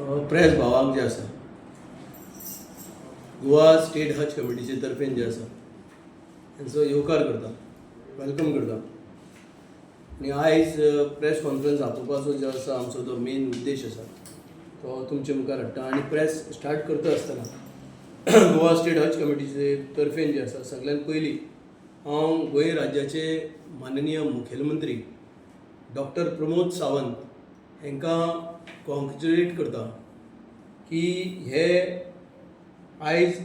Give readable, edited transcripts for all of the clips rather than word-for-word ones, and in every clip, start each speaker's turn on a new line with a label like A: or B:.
A: Press भावाक जे आसा गोवा स्टेट हज कमिटीचे तर्फेन जे आसा तांचो येवकार करता, वेलकम करता. आनी आयज प्रेस कॉन्फरन्स आपोवपाचो जो आसा आमचो तो मेन उद्देश आसा तो तुमचे मुखार हाडटा. आनी प्रेस स्टार्ट करता आसतना गोवा स्टेट हज कमिटीचे तर्फेन जे आसा सगळ्यात पयलीं हांव गोंय राज्याचे माननीय मुखेलमंत्री डॉक्टर प्रमोद सावंत हांकां कॉन्ग्रॅच्युलेट करता की हे आयज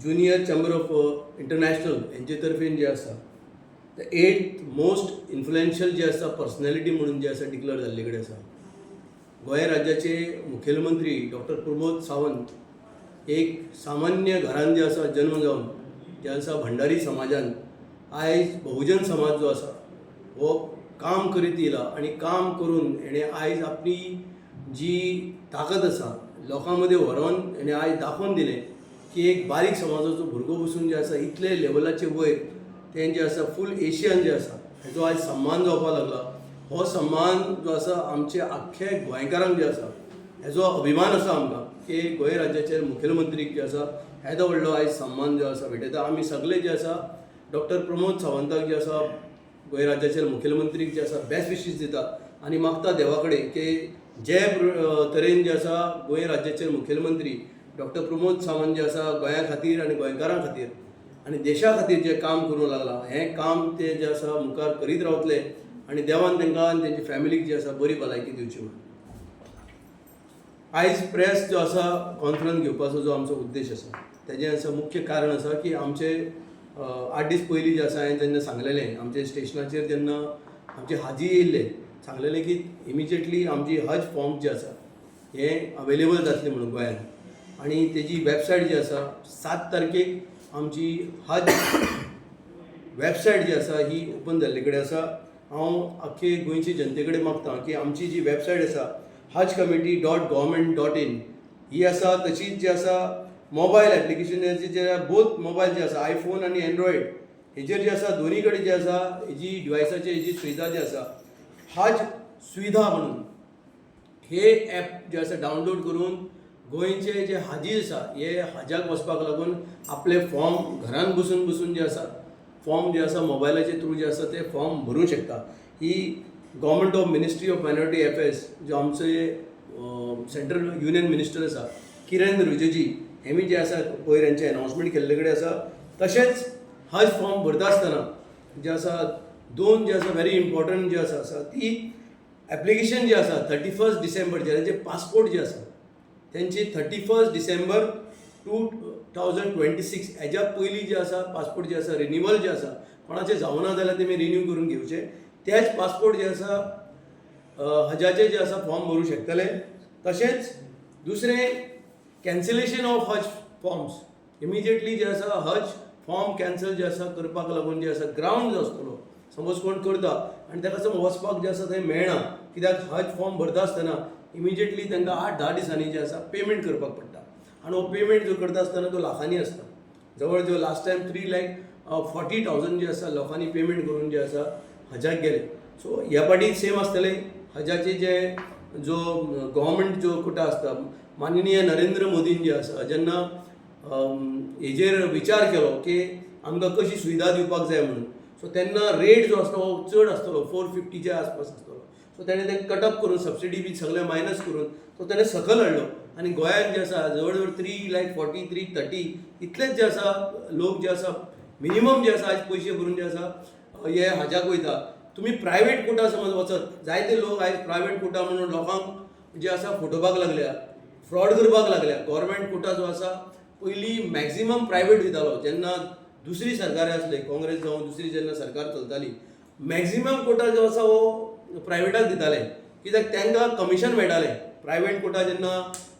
A: ज्युनियर चॅम्बर ऑफ इंटरनॅशनल हेंचे तर्फेन जे आसा ते 8th मोस्ट इन्फ्लुएन्शियल जे आसा पर्सनॅलिटी म्हणून जे आसा डिक्लेअर जाल्ले कडेन आसा. गोंय राज्याचे मुखेलमंत्री डॉक्टर प्रमोद सावंत एक सामान्य घरान जे आसा जन्म जावन जे आसा भंडारी समाजान आयज बहुजन समाज जो आसा हो काम करीत येयला आनी काम करून हेणे आयज आपली जी ताकद आसा लोकां मदें व्हरोन हेणे आयज दाखोवन दिलें की एक बारीक समाजाचो भुरगो बसून जे आसा इतले लेवलाचे वयर तें जे आसा फूल एशियन जे आसा हेजो आयज सन्मान जावपाक लागला. हो सन्मान जो आसा आमचे आख्खे गोंयकारांक जे आसा हेजो अभिमान आसा आमकां की गोंय राज्याचे मुखेलमंत्रीक जे आसा येदो व्हडलो आयज सन्मान जो आसा भेटयता. आमी सगळे जे आसा डॉक्टर प्रमोद सावंताक जे आसा गोंय राज्याचे मुखेलमंत्रीक जे आसा बेस्ट विशीस दिता आनी मागता देवा कडेन की जे तरेन जे आसा गोंय राज्याचे मुखेलमंत्री डॉक्टर प्रमोद सावंत जे आसा गोंया खातीर आनी गोंयकारां खातीर आनी देशा खातीर जे काम करूं लागला हें काम ते जे आसा मुखार करीत रावतले आनी देवान तांकां आनी तेंची फॅमिलीक जी आसा बरी भलायकी दिवची म्हणून. आयज प्रेस जो आसा कॉन्फरन्स घेवपाचो जो आमचो उद्देश आसा तेजें आसा मुख्य कारण आसा की आमचे 8 दीस पयलीं जे आसा हांवें जेन्ना सांगलेलें आमचे स्टेशनाचेर जेन्ना आमचे हाजी येयल्ले सांगलेलें की इमिजिएटली आमची हज फॉर्म जे आसा हे अवेलेबल जातले म्हणून गोंयांत आनी तेजी वेबसायट जी आसा 7 तारखेक आमची हज वेबसायट जी आसा ही ओपन जाल्ले कडेन आसा. हांव आख्खे गोंयचे जनते कडेन मागतां की आमची जी वेबसायट आसा hajcommittee.government.in ही आसा. तशीच जी आसा मोबायल एप्लिकेशन जे बोथ मोबायल जे आसा आयफोन आनी एंड्रॉयड हेजेर जे आसा दोनी कडेन जे आसा हेजी डिवायसाची हेजी सुविधा जी आसा हज सुविधा म्हणून हे ॲप जे आसा डावनलोड करून गोंयचे जे हाजी आसा हे हजाक वचपाक लागून आपले फॉर्म घरान बसून जे आसा फॉर्म जे आसा मोबायलाचे थ्रू जे आसा ते फॉर्म भरूंक शकता. ही government of ministry of minority affairs जो आमचे सेंट्रल युनियन मिनिस्टर आसा किरेन रिजिजू हेमी जे आसा पयर हेंचे अनाउन्समेंट केल्ले कडेन आसा. तशेंच हज फॉर्म भरता आसतना जे आसा दोन जे आसा व्हेरी इम्पॉर्टंट जे आसा ती एप्लिकेशन जे आसा 31 डिसेंबर जे पासपोर्ट जे आसा तेंची 31 डिसेंबर 2026 हेज्या पयलीं जे आसा पासपोर्ट जे आसा रिन्यूवल जे आसा कोणाचे जावना जाल्यार तेमी रिन्यू करून घेवचे. तेच पासपोर्ट जे आसा हजाचे जे आसा फॉर्म भरूं शकतले. तशेंच दुसरें cancellation of Haj forms immediately जे आसा हज फॉर्म कॅन्सल जे आसा करपाक लागून जे आसा ग्रावंड जो आसतलो सपोज कोण करता आनी ताका वचपाक जे आसा थंय मेळना कित्याक हज फॉर्म भरता आसतना इमिजिएटली तांकां 8-10 दिसांनी जे आसा पेमेंट करपाक पडटा आनी हो पेमेंट जो करता आसतना तो लाखांनी आसता. जवळ जवळ लास्ट टायम 3,40,000 जे आसा लोकांनी पेमेंट करून जे आसा हजाक गेले. सो ह्या पाटी सेम आसतले हजाचे जे जो गव्हर्मेंट जो कोटा आसता माननीय नरेंद्र मोदीन जे आसा जेन्ना हेजेर विचार केलो की आमकां कशी सुविधा दिवपाक जाय म्हणून सो तेन्ना रेट जो आसलो हो चड आसतलो 450च्या आसपास आसतलो. सो तेणें तें कटअप करून सबसिडी बी सगळें मायनस करून तो तेणें सकयल हाडलो आनी गोंयांत जे आसा जवळ जवळ 3,40,000 3,30,000 इतलेच जे आसा लोक जे आसा मिनिमम जे आसा आयज पयशे भरून जे आसा हे हजाक वयता. तुमी प्रायवेट कोटा समज वचत जायते लोक आयज प्रायवेट कोटा म्हणून लोकांक जे आसा फटोवपाक लागल्या फ्रॉड करपाक लागल्या. गव्हर्मेंट कोटा जो आसा पयलीं मॅक्झिमम प्रायवेट दितालो जेन्ना दुसरी सरकारां आसली काँग्रेस जावं दुसरी जेन्ना सरकार चलताली मॅक्झिमम कोटा जो आसा हो प्रायवेटाक दिताले कित्याक तांकां कमिशन मेळटालें. प्रायवेट कोटा जेन्ना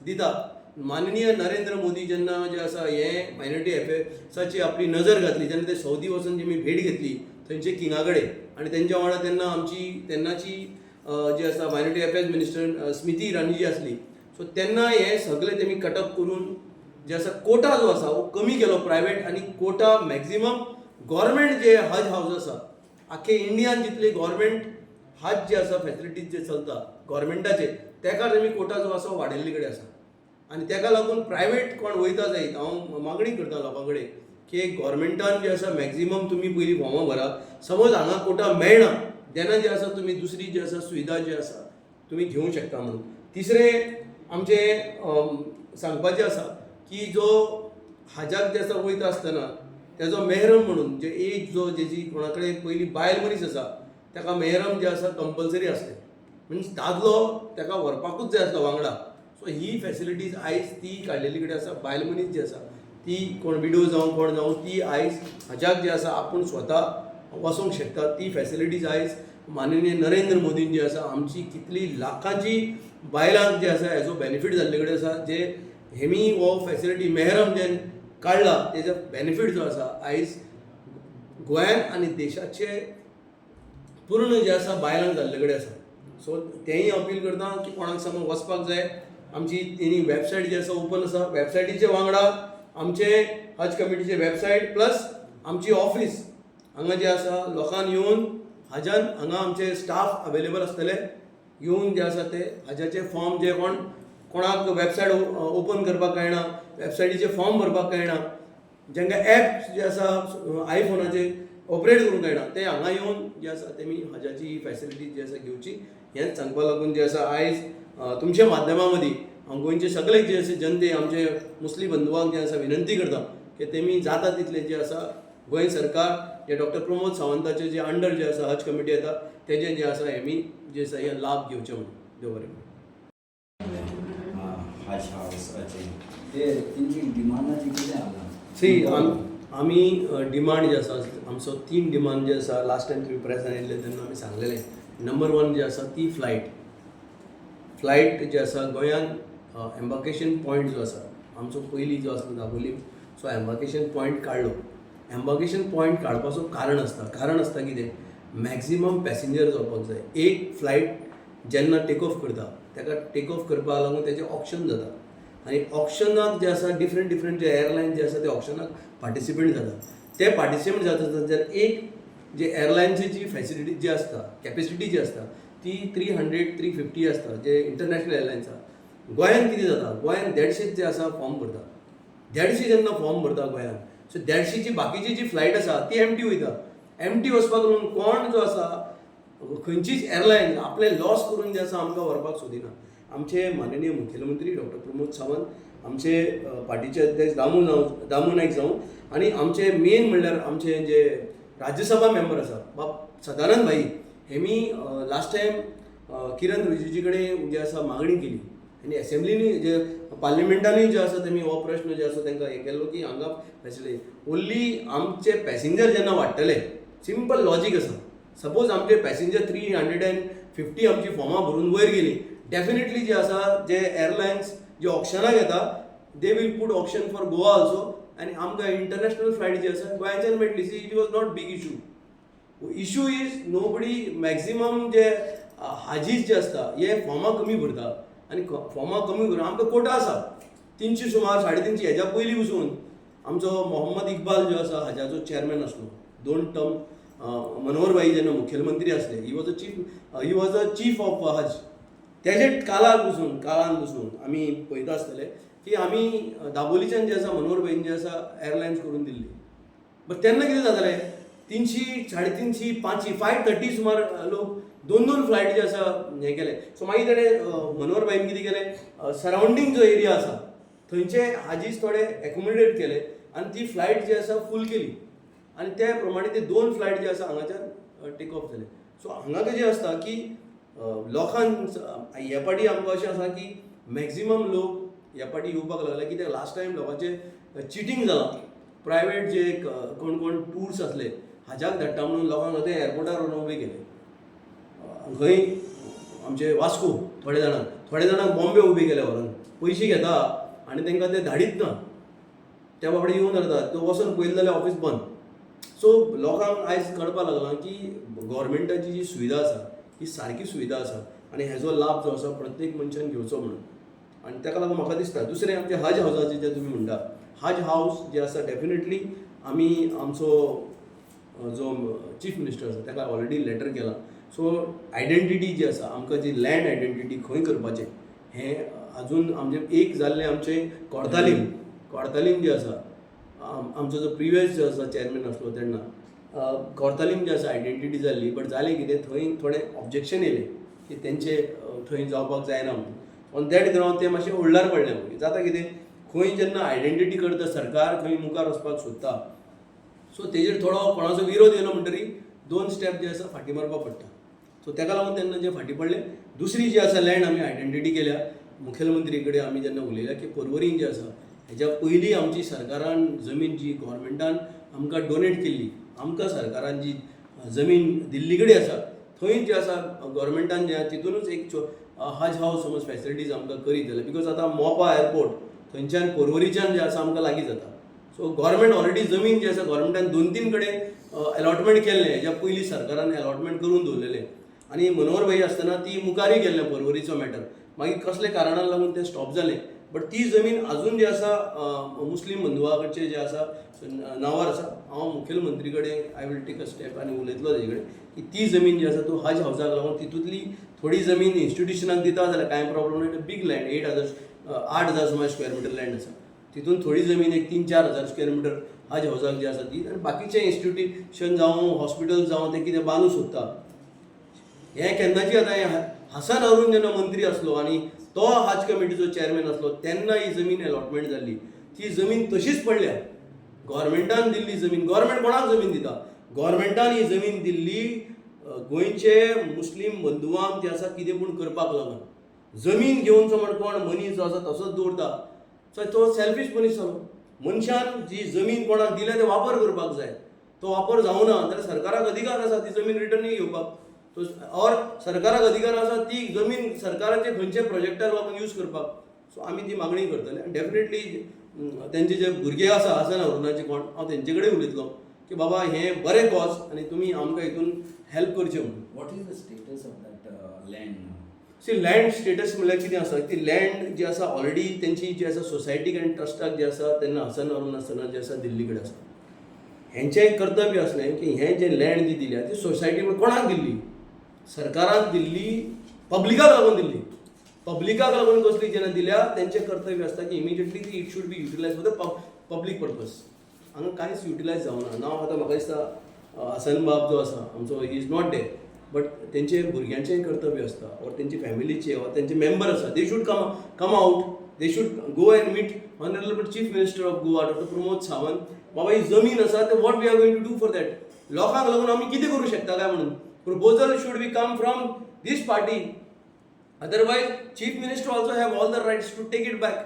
A: दिता माननीय नरेंद्र मोदी जेन्ना जे आसा हे मायनॉरिटी अफेअर्साची आपली नजर घातली जेन्ना ते सौदी वचून जेमी भेट घेतली थंयचे किंगा कडेन आनी तेंच्या वांगडा तेन्ना आमची तेन्नाची जी आसा minority affairs minister Smriti Irani जी आसली सो तेन्ना हे सगळे तेमी कटअप करून जे आसा कोटा जो आसा हो कमी केलो प्रायवेट आनी कोटा मॅक्झिमम गव्हर्मेंट जे हज हाऊस आसा आख्खे इंडियान जितले गव्हर्मेंट हज जे आसा फॅसिलिटीज जे चलता गव्हर्मेंटाचे तेका तेमी कोटा जो आसा वाडयल्ले कडेन आसा आनी तेका लागून प्रायवेट कोण वयता जायत हांव मागणी करता लोकां कडेन की गव्हर्मेंटान जे आसा मॅक्झिमम तुमी पयलीं फॉर्मां भरात. समज हांगा कोटा मेळना तेन्ना जे आसा तुमी दुसरी जी आसा सुविधा जी आसा तुमी घेवंक शकता म्हणून. तिसरें आमचें सांगपाचें आसा की जो हजाक जे आसा वयता आसतना तेजो मेहरम म्हणून जे एज जो जेजी कोणा कडेन पयलीं बायल मनीस आसा तेका मेहरम जे आसा कंपल्सरी आसलें म्हणजे दादलो तेका व्हरपाकूच जाय आसलो वांगडा. सो ही फॅसिलिटीज आयज ती काडलेली कडेन आसा. बायल मनीस जी आसा ती कोण विडो जावं कोण जावं ती आयज हजाक जे आसा आपूण स्वता वचूंक शकता. ती फॅसिलिटीज आयज माननीय नरेंद्र मोदीन जी आसा आमची कितली लाखांची बायलांक जे आसा हेजो बेनिफीट जाल्ले कडेन आसा. जे हेमी हो फॅसिलिटी मेहरम जे काडला तेजो बेनिफीट जो आसा आयज गोंयान आनी देशाचे पूर्ण जे आसा बायलांक जाल्ले कडेन आसा. सो तेंय अपील करता की कोणाक समज वचपाक जाय आमची तेणी वेबसायट जी आसा ओपन आसा. वेबसायटीचे वांगडा आमचे हज कमिटीचे वेबसायट प्लस आमची ऑफिस हांगा जे आसा लोकांन येवन हजान हांगा आमचे स्टाफ अवेलेबल आसतले. येवन जे आसा ते हजाचे फॉर्म जे कोणाक वेबसायट ओपन करपाक कळना वेबसायटीचे फॉर्म भरपाक कळना जांकां ॲप जे आसा आयफोनाचे ऑपरेट करूंक कळना ते हांगा येवन जे आसा तेमी हजाची फॅसिलिटी जी आसा घेवची. हेंच सांगपा लागून जे आसा आयज तुमच्या माध्यमा मदीं हांव गोंयचे सगळे जे आसा जनते आमचे मुस्लीम बंधुवांक जे आसा विनंती करता की तेमी जाता तितले जे आसा गोंय सरकार जे डॉक्टर प्रमोद सावंताचे जे अंडर जे आसा हज कमिटी येता तेजे जे आसा हेमी जे आसा हे लाभ घेवचे म्हणून. देव बरें करूं.
B: हज हाऊस ते तेंची डिमांडाची कितें आहा?
A: सी आमी डिमांड जे आसा आमचो 3 डिमांड जे आसा लास्ट टायम तुमी प्रेसान येयल्ले तेन्ना आमी सांगलेलें. नंबर 1 जी आसा ती फ्लायट जे आसा गोंयान एम्बार्केशन पॉयंट जो आसा आमचो पयलीं जो आसलो दाबोलीम सो एम्बार्केशन पॉयंट काडलो. एम्बार्केशन पॉयंट काडपाचो कारण आसता कितें मॅक्झिमम पॅसेंजर जावपाक जाय. एक फ्लायट जेन्ना टेक ऑफ करता तेका टेक ऑफ करपाक लागून तेजें ऑप्शन जाता आनी ऑप्शनाक जे आसा डिफरंट जे एअरलायन जे आसा ते ऑप्शनाक पार्टिसिपेट जाता. ते पार्टिसिपेट जाता जाल्यार एक जे एअरलायनची जी फॅसिलिटी जी आसता कॅपेसिटी जी आसता ती 300-350 आसता जे इंटरनॅशनल एअरलायन्स आसा. गोंयान कितें जाता गोंयान 150 जे आसा फॉर्म भरता. 150 जेन्ना फॉर्म भरता गोंयान सो 150ची बाकीची जी फ्लायट आसा ती एम्प्टी वयता. एम्प्टी वचपाक लागून कोण जो आसा खंयचीच एअरलायन आपले लॉस करून जे आसा आमकां व्हरपाक सोदिना. आमचे माननीय मुखेलमंत्री डॉक्टर प्रमोद सावंत आमचे पार्टीचे अध्यक्ष दामू नायक जावं आनी आमचे मेन म्हणल्यार आमचे जे राज्यसभा मेंबर आसा बाब सदानंद भाई हेमी लास्ट टायम किरण रिजिजूचे कडेन जे आसा मागणी केली आनी एसेंब्लीनी जे पार्लिमेंटानूय जे आसा तेमी हो प्रश्न जे आसा तांकां हें केल्लो की हांगा फॅसिलिटी ओन्ली आमचे पॅसेंजर जेन्ना वाडटले सिंपल लॉजीक आसा. सपोज आमचे पॅसेंजर 350 आमची फॉर्मां भरून वयर गेली डेफिनेटली जे आसा जे एअरलायन्स जे ऑप्शनाक येता they will put option for Goa also आनी आमकां इंटरनॅशनल फ्लायट जी आसा गोंयाच्यान मेळटली. See it was not big issue is nobody maximum जे हाजीज जे आसता हे फॉर्मां कमी भरता आनी फॉर्मां कमी भरून आमकां कोटा आसा 300 सुमार 350 हेज्या पयलीं वचून आमचो मोहम्मद इकबाल जो आसा हाजाचो चेअरमॅन आसलो 2 टर्म. मनोहर भाई जेन्ना मुखेलमंत्री आसले he was a chief of हज तेजे काळान पसून आमी पळयता आसतले की आमी दाबोलीच्यान जे आसा मनोहर भाईन जे आसा एअरलायन्स करून दिल्ली. बट तेन्ना कितें जातालें 300 350 500 530 सुमार लोक 2 फ्लायट जे आसा हें केले. सो मागीर तेणें मनोहर भाईन कितें केलें सरावंडींग जो एरिया आसा थंयचे हाजीस थोडे एकोमोडेट केले आनी ती फ्लायट जी आसा फूल केली आनी त्या प्रमाणे ते 2 फ्लायट जे आसा हांगाच्यान टेक ऑफ जाले. सो हांगा कितें आसता की लोकांक ह्या पाटी आमकां अशें आसा की मॅक्झिमम लोक ह्या पाटी येवपाक लागले कित्याक लास्ट टायम लोकांचे चिटींग जालां. प्रायवेट जे कोण टूर्स आसले हाज्याक धाडटा म्हणून लोकांक ते एअरपोर्टार व्हरून उबे केले. खंय आमचे वास्को थोडे जाणांक बॉम्बे उबे केले व्हरून पयशे घेता आनी तांकां ते धाडीत ना. त्या बाबडे येवन रावता तो वचून पयले जाल्यार ऑफीस बंद. सो लोकांक आयज कळपाक लागलां की गव्हर्मेंटाची जी सुविधा आसा ही सारकी सुविधा आसा आनी हेजो लाभ जो आसा प्रत्येक मनशान घेवचो म्हणून. आनी ताका लागून म्हाका दिसता दुसरें आमचे हज हावसाचें जें तुमी म्हणटा हज हावस जे आसा डेफिनेटली आमी आमचो जो चीफ मिनिस्टर आसा ताका ऑलरेडी लेटर केला सो आयडेंटिटी जी आसा आमकां जी लँड आयडेंटिटी खंय करपाचें हें अजून आमचें एक जाल्लें आमचें कोर्तालीम जी आसा आमचो जो प्रिवियस जो आसा चॅरमॅन आसलो तेन्ना कोर्तालीम जी आसा आयडेंटिटी जाल्ली बट जालें कितें थंय थोडें ऑब्जेक्शन येयलें की तेंचे थंय जावपाक जायना म्हणून ऑन दॅट ग्रावंड तें मातशें होल्डार पडलें मागीर जाता कितें खंय जेन्ना आयडेंटिटी करता सरकार खंय मुखार वचपाक सोदता सो तेजेर थोडो कोणाचो विरोध येयलो म्हणटरी 2 स्टेप जे आसा फाटीं मारपाक पडटा सो ताका लागून तेन्ना जे फाटीं पडलें दुसरी जी आसा लँड आमी आयडेंटिटी केल्या मुखेलमंत्री कडेन आमी जेन्ना उलयल्या की पर्वरीन जी आसा हेज्या पयलीं आमची सरकारान जमीन जी गोवोरमेंटान आमकां डोनेट केल्ली आमकां सरकारान जी जमीन दिल्ली कडेन आसा थंय जी आसा गोवोरमेंटान जे तितूनच एक हज हावस समज फॅसिलिटीज आमकां करीत जाल्यार बिकॉज आतां मोपा एअरपोर्ट थंयच्यान पर्वरीच्यान जे आसा आमकां लागीं जाता सो गोवोरमेंट ऑलरेडी जमीन जी आसा गोवोरमेंटान 2-3 कडेन अलॉटमेंट केल्लें हेज्या पयलीं सरकारान अलॉटमेंट करून दवरलेलें आनी मनोहर भाई आसतना ती मुखारी गेल्लें पर्वरीचो मॅटर मागीर कसले कारणाक लागून तें स्टॉप जालें बट ती जमीन अजून जी आसा मुस्लीम बंधुआ कडचे जे आसा नांवार आसा हांव मुखेलमंत्री कडेन I will take a step आनी उलयतलो तेजे कडेन की ती जमीन जी आसा तो हज हावजाक लागून तितूंतली थोडी जमीन इन्स्टिट्युशनाक दिता जाल्यार कांय प्रॉब्लम ना बीग लँड 8,000 सुमार स्क्वेअर मिटर लँड आसा तितून थोडी जमीन एक 3-4 हजार स्क्वेअर मिटर हज हावजाक जी आसा ती आनी बाकीचे इन्स्टिट्युशन जावं हॉस्पिटल जावं ते कितें बांदूं सोदता हें केन्नाची आतां हें हसन अरुण जेन्ना मंत्री आसलो आनी तो हज कमिटीचो चॅरमॅन आसलो तेन्ना ही जमीन अलॉटमेंट जाल्ली ती जमीन तशीच पडल्या गोवोरमेंटान दिल्ली जमीन गोवोरमेंट कोणाक जमीन दिता गोवोरमेंटान ही जमीन दिल्ली गोंयचे मुस्लीम बंधुआंक जे आसा कितें पूण करपाक लागून जमीन घेवनचो म्हण कोण मनीस जो आसा तसोच दवरता सो तो सेल्फीश मनीस जालो मनशान जी जमीन कोणाक दिल्या ते वापर करपाक जाय तो वापर जावना जाल्यार सरकाराक अधिकार आसा ती जमीन रिटर्नूय घेवपाक और सरकाराक अधिकार आसा ती जमीन सरकाराचे खंयचे प्रोजेक्टाक लागून यूज करपाक सो आमी ती मागणी करतले आनी डेफिनेटली तेंचे जे भुरगे आसा हसन अरुणाचे कोण हांव तेंचे कडेन उलयतलो की बाबा हें बरें कॉज आनी तुमी आमकां हितून हेल्प करचें म्हणून
B: what is the status of that land
A: see land status म्हळ्यार कितें आसा ती लँड जी आसा ऑलरेडी तेंची जी आसा सोसायटीक आनी ट्रस्टाक जी आसा तेन्ना हसन अरुण आसतना जी आसा दिल्ली कडेन आसा हेंचें एक कर्तव्य आसलें की हें जें लँड जी दिल्या ती सोसायटी कोणाक दिल्ली सरकाराक दिल्ली पब्लिकाक लागून दिल्ली पब्लिकाक लागून कसली जेन्ना दिल्या तेंचें कर्तव्य आसता की इमिजिएटली ती it should be utilise for the public purpose हांगा कांयच युटिलायज जावना नांव आतां म्हाका दिसता हसन बाब जो आसा आमचो he is not der but तेंचे भुरग्यांचेंय कर्तव्य आसता और तेंचे फॅमिलीचे और तेंचे मेंबर आसा they should come out they should go and meet honourable chief minister of Goa doctor Pramod Sawant बाबा ही जमीन आसा ते what we are going to do for that लोकांक लागून आमी कितें करूं शकता काय म्हणून proposal should be come from this party otherwise chief minister also have all the rights to take it back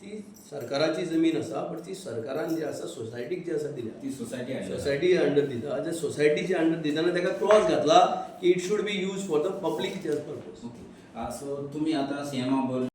A: ती सरकाराची जमीन आसा बट ती सरकारान जी आसा सोसायटीक जी आसा दिल्या
B: ती
A: सोसायटी अंडर दिता जे सोसायटीच्या अंडर दिताना ताका क्लॉज घातला की it should be use for the public purpose
B: so तुम्ही आता सीएमा